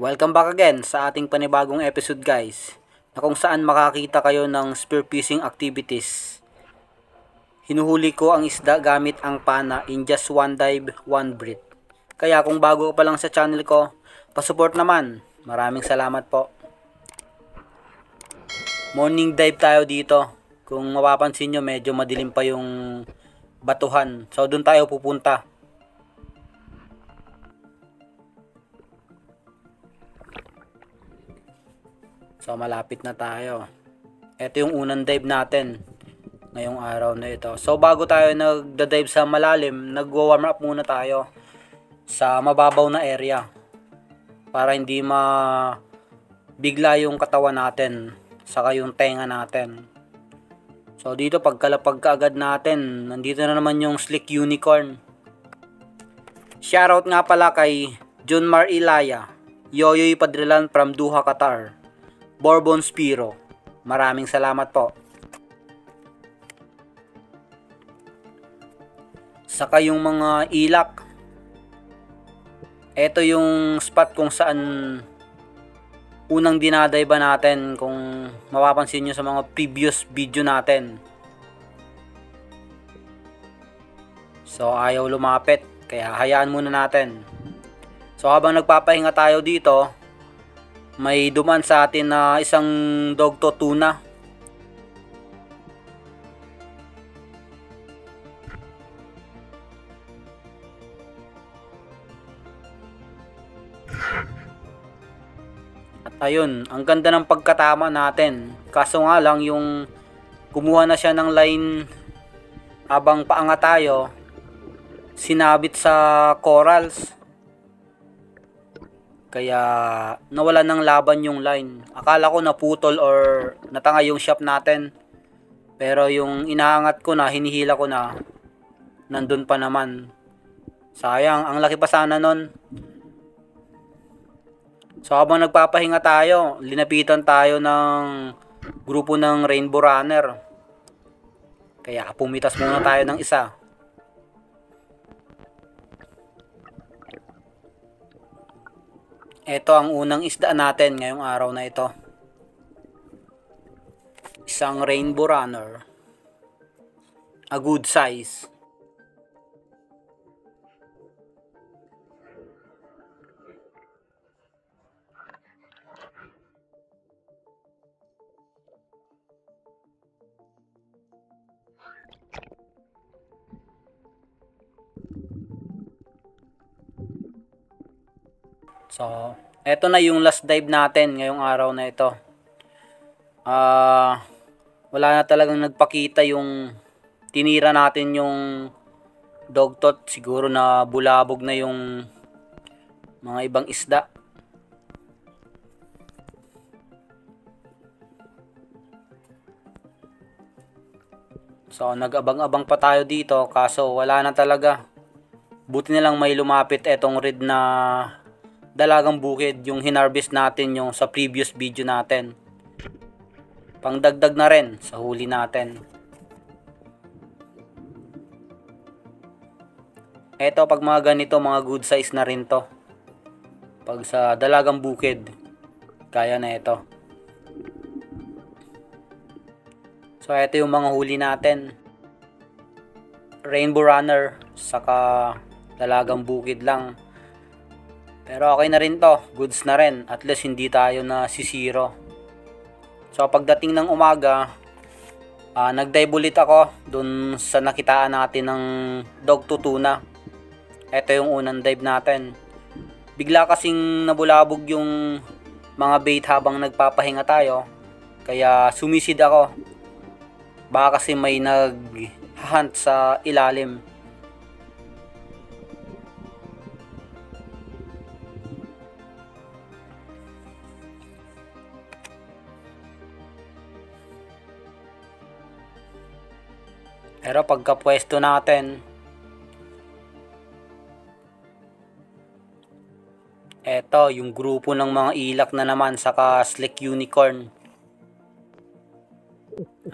Welcome back again sa ating panibagong episode guys, na kung saan makakita kayo ng spearfishing activities. Hinuhuli ko ang isda gamit ang pana in just one dive, one breath. Kaya kung bago ka pa lang sa channel ko, pasupport naman. Maraming salamat po. Morning dive tayo dito. Kung mapapansin nyo, medyo madilim pa yung batuhan. So doon tayo pupunta. So malapit na tayo. Ito yung unang dive natin ngayong araw na ito. So bago tayo nagda-dive sa malalim, nagwa-warm up muna tayo sa mababaw na area para hindi bigla yung katawan natin saka yung tenga natin. So dito pagkalapag kaagad natin, nandito na naman yung Slick Unicorn. Shoutout nga pala kay Junmar Ilaya, Yoyoy Padrilan from Doha, Qatar, Bourbon Spiro. Maraming salamat po. Saka yung mga ilak. Ito yung spot kung saan unang dinadayba natin, kung mapapansin nyo sa mga previous video natin. So ayaw lumapit, kaya hayaan muna natin. So habang nagpapahinga tayo dito, may duman sa atin na isang dogto tuna. At ayun, ang ganda ng pagkatama natin. Kaso nga lang yung kumuha na siya ng line habang paangat tayo, sinabit sa corals. Kaya nawala ng laban yung line. Akala ko naputol or natanga yung shop natin. Pero yung inaangat ko na, hinihila ko na, nandun pa naman. Sayang, ang laki pa sana nun. So habang nagpapahinga tayo, linapitan tayo ng grupo ng Rainbow Runner. Kaya pumitas muna tayo ng isa. Ito ang unang isda natin ngayong araw na ito. Isang Rainbow Runner. A good size. So, eto na yung last dive natin ngayong araw na ito. Wala na talagang nagpakita yung tinira natin yung dogtot. Siguro na bulabog na yung mga ibang isda. So, nag-abang-abang pa tayo dito, kaso wala na talaga. Buti na lang may lumapit etong red na dalagang bukid, yung hinarvest natin yung sa previous video natin. Pangdagdag na rin sa huli natin. Eto, pag mga ganito, mga good size na rin to. Pag sa dalagang bukid, kaya na ito. So eto yung mga huli natin. Rainbow Runner, saka dalagang bukid lang. Pero okay na rin to, goods na rin, at least hindi tayo na sisiro. So pagdating ng umaga, nag-dive ulit ako dun sa nakitaan natin ng dogto tuna. Ito yung unang dive natin. Bigla kasing nabulabog yung mga bait habang nagpapahinga tayo, kaya sumisid ako. Baka kasi may nag-hunt sa ilalim. Pero pagkapwesto natin, eto yung grupo ng mga ilak na naman, saka Slick Unicorn.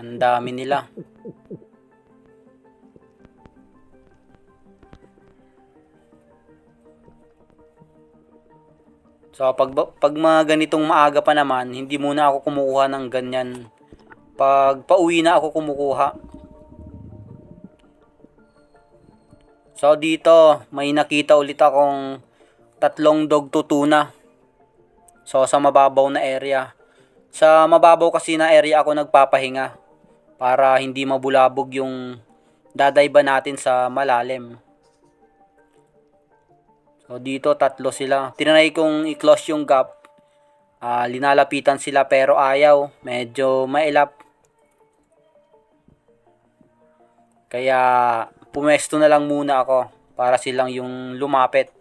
Ang dami nila. So pag mga ganitong maaga pa naman, hindi muna ako kumukuha ng ganyan. Pag pauwi na ako kumukuha. So dito may nakita ulit akong 3 dog tutuna. So sa mababaw na area. Sa mababaw kasi na area ako nagpapahinga para hindi mabulabog yung dadayba natin sa malalim. So dito 3 sila. Tinry kong i-close yung gap. Linalapitan sila pero ayaw. Medyo mailap. Kaya pumesto na lang muna ako para silang yung lumapit.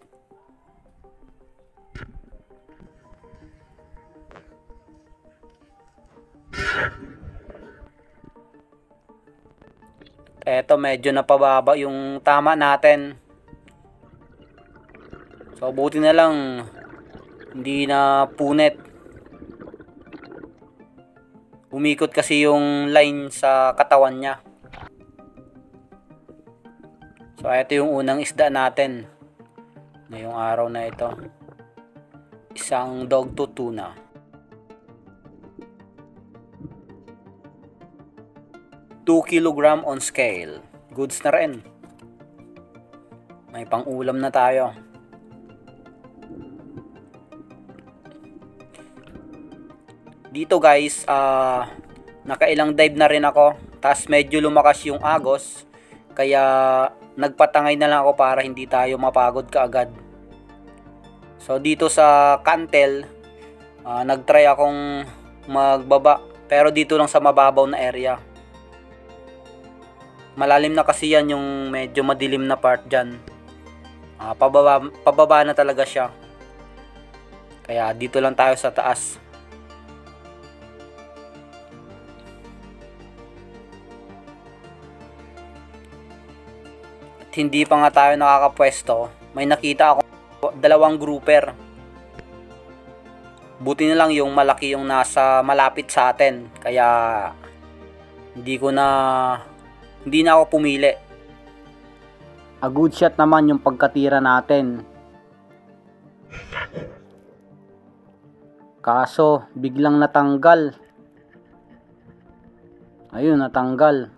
Eto medyo napababa yung tama natin. So buti na lang hindi na punit. Umikot kasi yung line sa katawan niya. So ito yung unang isda natin ngayong araw na ito. Isang dog tutuna. Two kilogram on scale. Goods na rin. May pang-ulam na tayo. Dito guys, nakailang dive na rin ako. Tapos medyo lumakas yung agos. Kaya nagpatangay na lang ako para hindi tayo mapagod kaagad. So dito sa Cantel, nagtry akong magbaba. Pero dito lang sa mababaw na area. Malalim na kasi yan yung medyo madilim na part dyan. Pababa na talaga siya. Kaya dito lang tayo sa taas. At hindi pa nga tayo nakakapwesto. May nakita ako 2 grouper. Buti na lang yung malaki yung nasa malapit sa atin. Kaya hindi na ako pumili. A good shot naman yung pagkatira natin. Kaso biglang natanggal. Ayun, natanggal.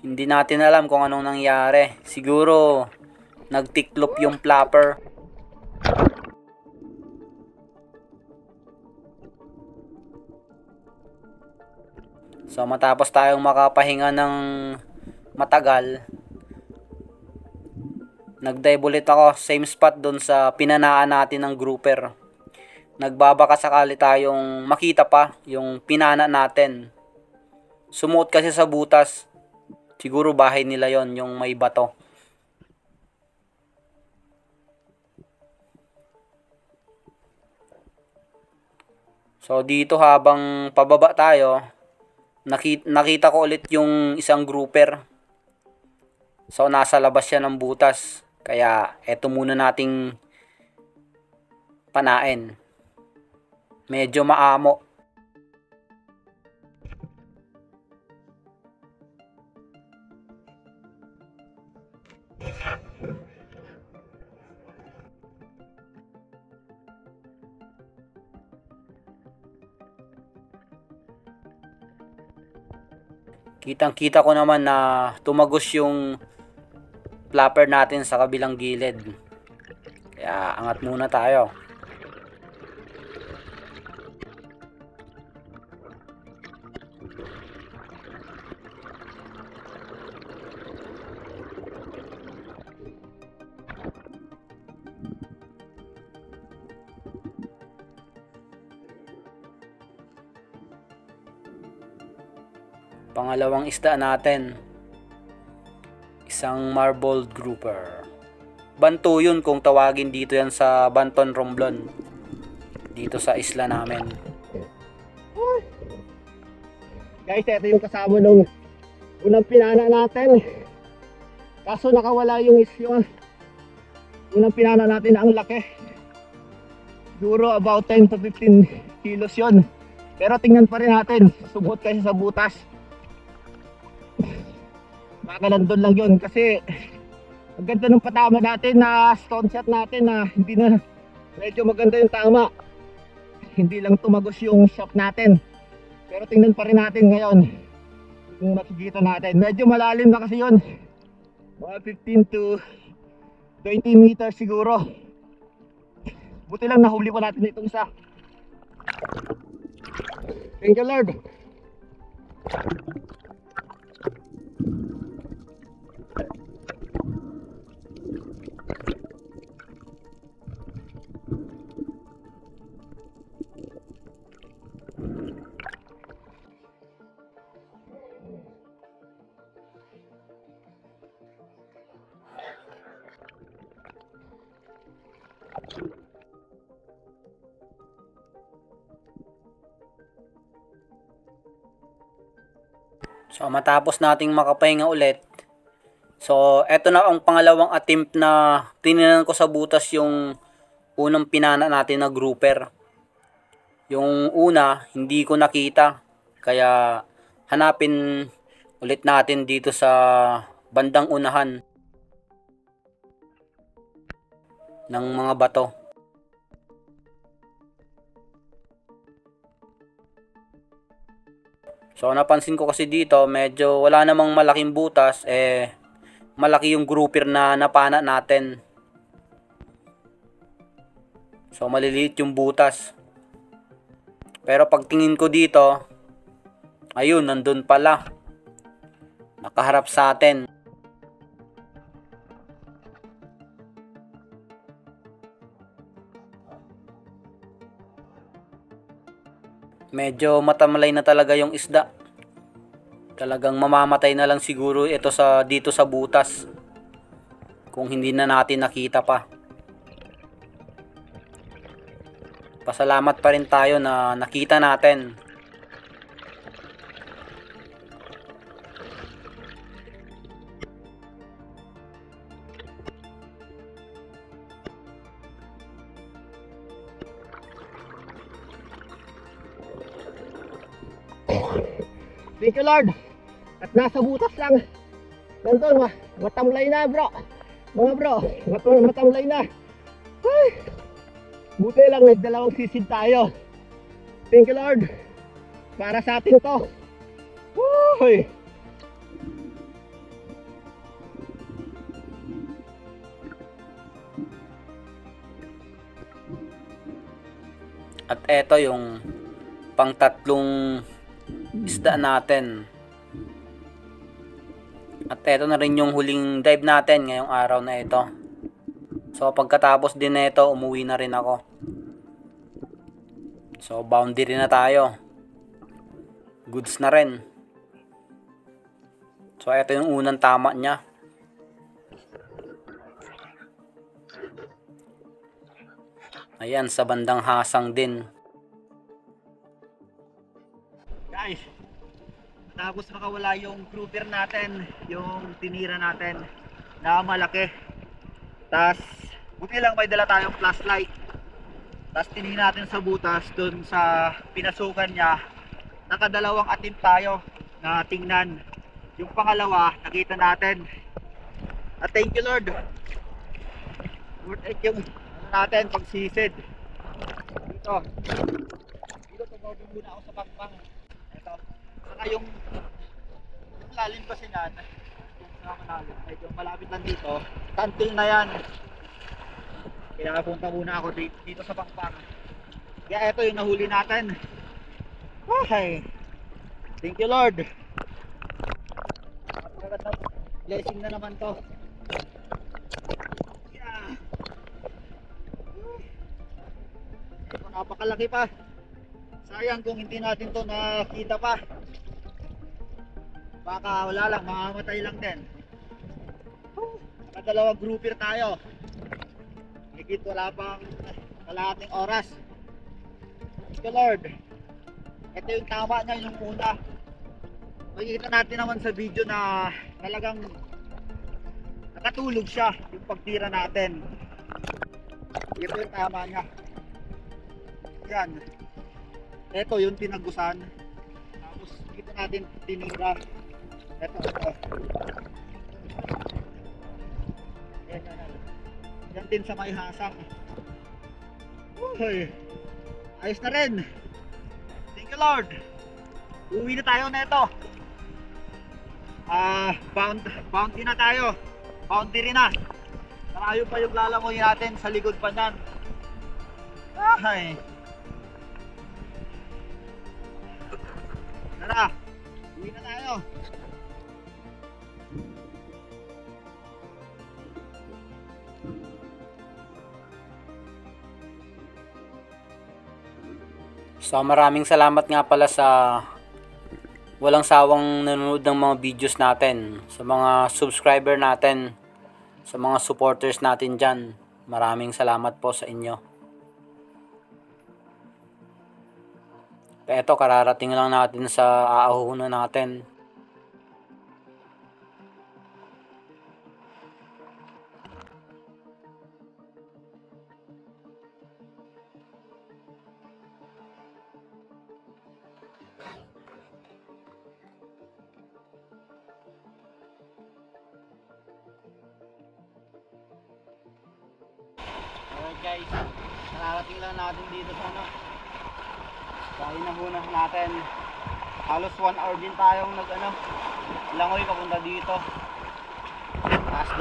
Hindi natin alam kung anong nangyari. Siguro nagtiklop yung flapper. So matapos tayong makapahinga ng matagal, nag-dive ulit ako, same spot doon sa pinanaan natin ng grouper. Nagbabaka sakali tayong makita pa yung pinana natin. Sumuot kasi sa butas. Siguro bahay nila yon, yung may bato. So dito habang pababa tayo, nakita ko ulit yung isang grouper. So nasa labas siya ng butas. Kaya eto muna nating panain. Medyo maamo. Kitang-kita ko naman na tumagos yung flapper natin sa kabilang gilid. Kaya angat muna tayo. Pangalawang isda natin, isang marbled grouper. Banto yun kung tawagin dito yan sa Banton Romblon, dito sa isla namin. Guys, ito yung kasama nung unang pinana natin. Kaso nakawala yung unang pinana natin, ang laki. Siguro about 10 to 15 kilos yun. Pero tingnan pa rin natin, subot kasi sa butas. baka nandun lang yun kasi ang ganda ng patama natin na stone shot natin na hindi na medyo maganda yung tama. Hindi lang tumagos yung shot natin. Pero tingnan pa rin natin ngayon kung makikita natin. Medyo malalim na kasi yun. Mga 15 to 20 meters siguro. Buti lang nahuli pa natin itong isa. Thank you Lord. So matapos nating makapahinga ulit, so eto na ang pangalawang attempt na tinignan ko sa butas yung unang pinana natin na grouper. Yung una hindi ko nakita, kaya hanapin ulit natin dito sa bandang unahan ng mga bato. So napansin ko kasi dito medyo wala namang malaking butas, malaki yung grouper na napana natin. So maliliit yung butas. Pero pagtingin ko dito, ayun, nandun pala. Nakaharap sa atin. Medyo matamlay na talaga yung isda. Talagang mamamatay na lang siguro ito dito sa butas kung hindi na natin nakita pa. Pasalamat pa rin tayo na nakita natin. Thank you Lord. At nasa butas lang. Nandun, matamlay na bro. Mga bro, matamlay na. Ay, buti lang, nagdalawang sisid tayo. Thank you Lord. Para sa atin to. Uy. At eto yung pangtatlong isda natin. At eto na rin yung huling dive natin ngayong araw na ito. So pagkatapos din na ito, umuwi na rin ako. So boundary na tayo. Goods na rin. So eto yung unang tama niya. Ayan, sa bandang hasang din. Guys, tapos makawala yung grouper natin, yung tinira natin na malaki. Tas buti lang may dala tayong flashlight. Tas tinignan natin sa butas dun sa pinasukan niya. Nakadalawang attempt tayo na tingnan. Yung pangalawa nakita natin. At thank you Lord. Worth it yung natin pagsisid. Dito tumawag muna ako sa pangpang. Ito. Saka yung lalim kasi yan, yung sa malalim, medyo malapit lang dito. Tantil na yan. Kaya punta muna ako dito sa pangpang. Kaya ito yung nahuli natin. Okay. Thank you Lord. Napakagandang blessing na naman to. Yeah. Ito, napakalaki pa. Sayang kung hindi natin to nakita pa. Baka wala lang, mamamatay lang din. Nakadalawang grouper tayo. Higit wala pang kalahating oras. Thank you Lord. Ito yung tama niya, yung una. Makikita natin naman sa video na talagang nakatulog siya yung pagtira natin. Ito yung tama niya. Yan. Ito yung tinagusan. Tapos dito natin tinira. Ito. Yan din sa may hasang. Uy, ayos na rin. Thank you Lord. Uwi na tayo neto. Bounty na tayo. Boundary na. Malayo pa yung lalangoy natin sa likod pa niyan. Ay. Tara, uwi na tayo. So maraming salamat nga pala sa walang sawang nanonood ng mga videos natin, sa mga subscriber natin, sa mga supporters natin dyan. Maraming salamat po sa inyo. Eto, kararating lang natin sa aahunan natin. Alright guys, nararating lang natin dito sa hinahunan natin. Halos 1 hour din tayong langoy papunta dito. Tapos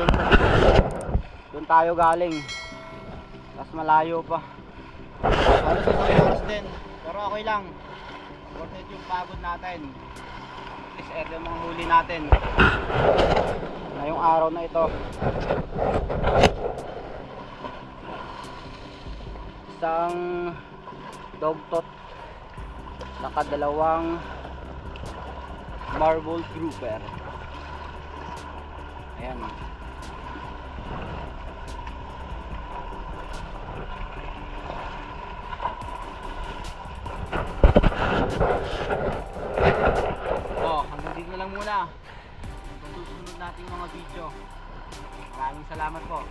doon tayo galing. Tapos malayo pa. Halos 1 oras din. Pero okay lang. Worth it yung pagod natin. At least ito yung mga huli natin ngayong araw na ito. Isang dogtot, nakadalawang marble grouper. Ayan. Hanggang dito na lang muna. Susunod nating mga video. Maraming salamat po.